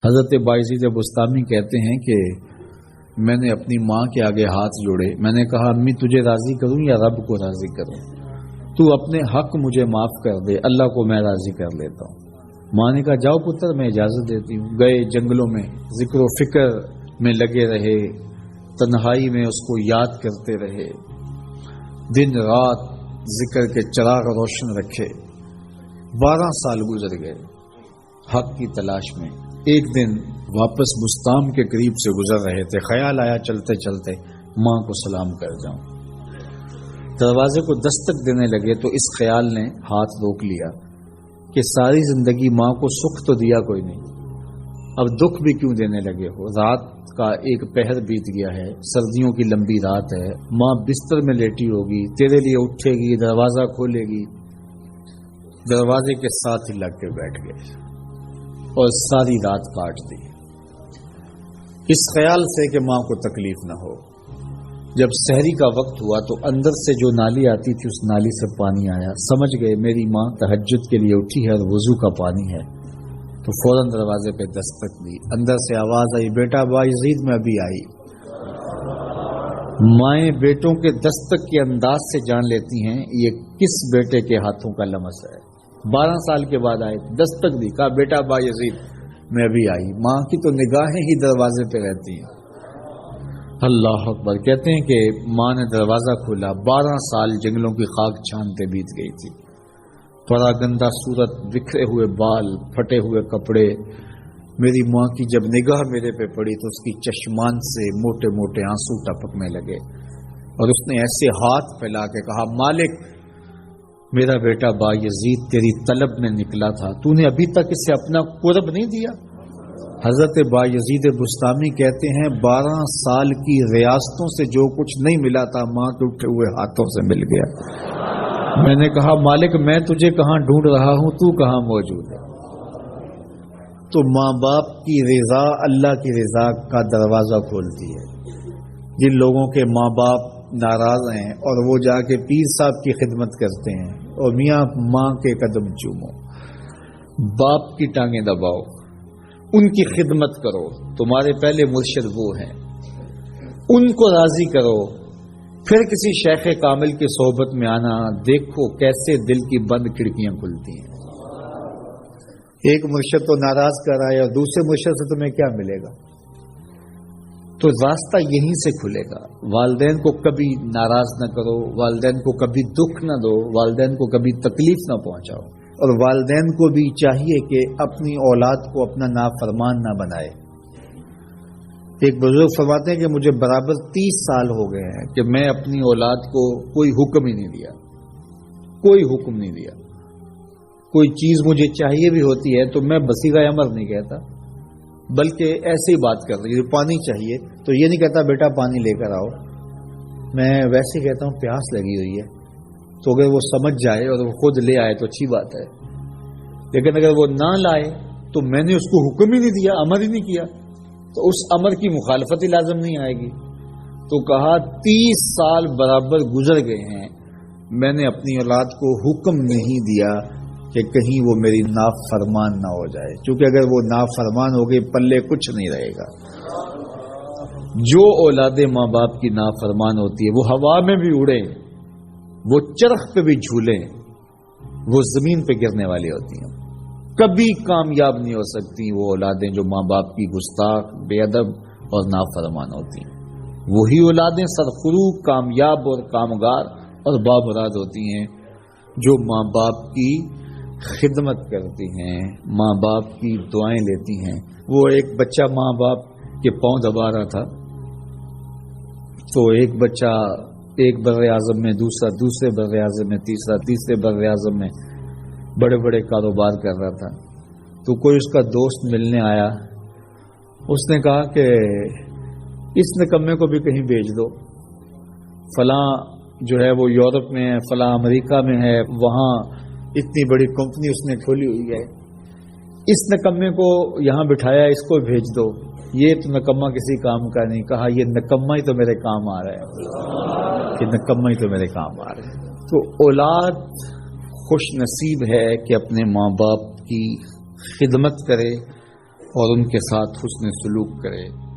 حضرت باعزید بستامی کہتے ہیں کہ میں نے اپنی ماں کے آگے ہاتھ جوڑے، میں نے کہا امی تجھے راضی کروں یا رب کو راضی کروں؟ تو اپنے حق مجھے معاف کر دے، اللہ کو میں راضی کر لیتا ہوں۔ ماں نے کہا جاؤ پتر میں اجازت دیتی ہوں۔ گئے جنگلوں میں ذکر و فکر میں لگے رہے، تنہائی میں اس کو یاد کرتے رہے، دن رات ذکر کے چراغ روشن رکھے۔ 12 سال گزر گئے حق کی تلاش میں۔ ایک دن واپس بستام کے قریب سے گزر رہے تھے، خیال آیا چلتے چلتے ماں کو سلام کر جاؤں۔ دروازے کو دستک دینے لگے تو اس خیال نے ہاتھ روک لیا کہ ساری زندگی ماں کو سکھ تو دیا کوئی نہیں، اب دکھ بھی کیوں دینے لگے ہو؟ رات کا ایک پہر بیت گیا ہے، سردیوں کی لمبی رات ہے، ماں بستر میں لیٹی ہوگی، تیرے لیے اٹھے گی، دروازہ کھولے گی۔ دروازے کے ساتھ ہی لگ کے بیٹھ گئے اور ساری رات کاٹ دی، اس خیال سے کہ ماں کو تکلیف نہ ہو۔ جب سحری کا وقت ہوا تو اندر سے جو نالی آتی تھی اس نالی سے پانی آیا، سمجھ گئے میری ماں تہجد کے لیے اٹھی ہے اور وضو کا پانی ہے، تو فوراً دروازے پہ دستک دی۔ اندر سے آواز آئی بیٹا باعزید میں ابھی آئی۔ مائیں بیٹوں کے دستک کے انداز سے جان لیتی ہیں یہ کس بیٹے کے ہاتھوں کا لمس ہے۔ 12 سال کے بعد آئے، دستک دی، کہا بیٹا باعزید میں ابھی آئی۔ ماں کی تو نگاہیں ہی دروازے پہ رہتی ہیں۔ اللہ اکبر۔ کہتے ہیں کہ ماں نے دروازہ کھولا، 12 سال جنگلوں کی خاک چھانتے بیت گئی تھی، پراگندہ صورت، بکھرے ہوئے بال، پھٹے ہوئے کپڑے۔ میری ماں کی جب نگاہ میرے پہ پڑی تو اس کی چشمان سے موٹے موٹے آنسو ٹپکنے لگے اور اس نے ایسے ہاتھ پھیلا کے کہا مالک میرا بیٹا باعزید تیری طلب میں نکلا تھا، تو نے ابھی تک اسے اپنا قرب نہیں دیا۔ حضرت باعزید بستامی کہتے ہیں 12 سال کی ریاستوں سے جو کچھ نہیں ملا تھا ماں کے اٹھے ہوئے ہاتھوں سے مل گیا۔ میں نے کہا مالک میں تجھے کہاں ڈھونڈ رہا ہوں، تو کہاں موجود ہے؟ تو ماں باپ کی رضا اللہ کی رضا کا دروازہ کھولتی ہے۔ جن لوگوں کے ماں باپ ناراض ہیں اور وہ جا کے پیر صاحب کی خدمت کرتے ہیں اور میاں ماں کے قدم چومو، باپ کی ٹانگیں دباؤ، ان کی خدمت کرو، تمہارے پہلے مرشد وہ ہیں، ان کو راضی کرو، پھر کسی شیخ کامل کی صحبت میں آنا، دیکھو کیسے دل کی بند کھڑکیاں کھلتی ہیں۔ ایک مرشد تو ناراض کر رہا ہے اور دوسرے مرشد سے تمہیں کیا ملے گا؟ تو راستہ یہیں سے کھلے گا۔ والدین کو کبھی ناراض نہ کرو، والدین کو کبھی دکھ نہ دو، والدین کو کبھی تکلیف نہ پہنچاؤ، اور والدین کو بھی چاہیے کہ اپنی اولاد کو اپنا نافرمان نہ بنائے۔ ایک بزرگ فرماتے ہیں کہ مجھے برابر 30 سال ہو گئے ہیں کہ میں اپنی اولاد کو کوئی حکم ہی نہیں دیا، کوئی حکم نہیں دیا۔ کوئی چیز مجھے چاہیے بھی ہوتی ہے تو میں بصیغہ امر نہیں کہتا، بلکہ ایسے ہی بات کر رہی ہوں، پانی چاہیے تو یہ نہیں کہتا بیٹا پانی لے کر آؤ، میں ویسے کہتا ہوں پیاس لگی ہوئی ہے، تو اگر وہ سمجھ جائے اور وہ خود لے آئے تو اچھی بات ہے، لیکن اگر وہ نہ لائے تو میں نے اس کو حکم ہی نہیں دیا، امر ہی نہیں کیا، تو اس امر کی مخالفت ہی لازم نہیں آئے گی۔ تو کہا 30 سال برابر گزر گئے ہیں، میں نے اپنی اولاد کو حکم نہیں دیا کہ کہیں وہ میری نافرمان نہ ہو جائے، چونکہ اگر وہ نافرمان ہو گئی پلے کچھ نہیں رہے گا۔ جو اولادیں ماں باپ کی نافرمان ہوتی ہے وہ ہوا میں بھی اڑے، وہ چرخ پہ بھی جھولے، وہ زمین پہ گرنے والی ہوتی ہیں، کبھی کامیاب نہیں ہو سکتی وہ اولادیں جو ماں باپ کی گستاخ، بے ادب اور نافرمان ہوتی ہیں۔ وہی اولادیں سرخرو، کامیاب اور کامگار اور بامراد ہوتی ہیں جو ماں باپ کی خدمت کرتی ہیں، ماں باپ کی دعائیں لیتی ہیں۔ وہ ایک بچہ ماں باپ کے پاؤں دبا رہا تھا، تو ایک بچہ ایک بر اعظم میں، دوسرا دوسرے بر اعظم میں، تیسرا تیسرے بر اعظم میں بڑے بڑے کاروبار کر رہا تھا۔ تو کوئی اس کا دوست ملنے آیا، اس نے کہا کہ اس نکمے کو بھی کہیں بھیج دو، فلاں جو ہے وہ یورپ میں ہے، فلاں امریکہ میں ہے، وہاں اتنی بڑی کمپنی اس نے کھولی ہوئی ہے، اس نکمے کو یہاں بٹھایا، اس کو بھیج دو، یہ تو نکمہ کسی کام کا نہیں۔ کہا یہ نکمہ ہی تو میرے کام آ رہا ہے، کہ نکمہ ہی تو میرے کام آ رہا ہے۔ تو اولاد خوش نصیب ہے کہ اپنے ماں باپ کی خدمت کرے، اور ان کے ساتھ حسن سلوک کرے۔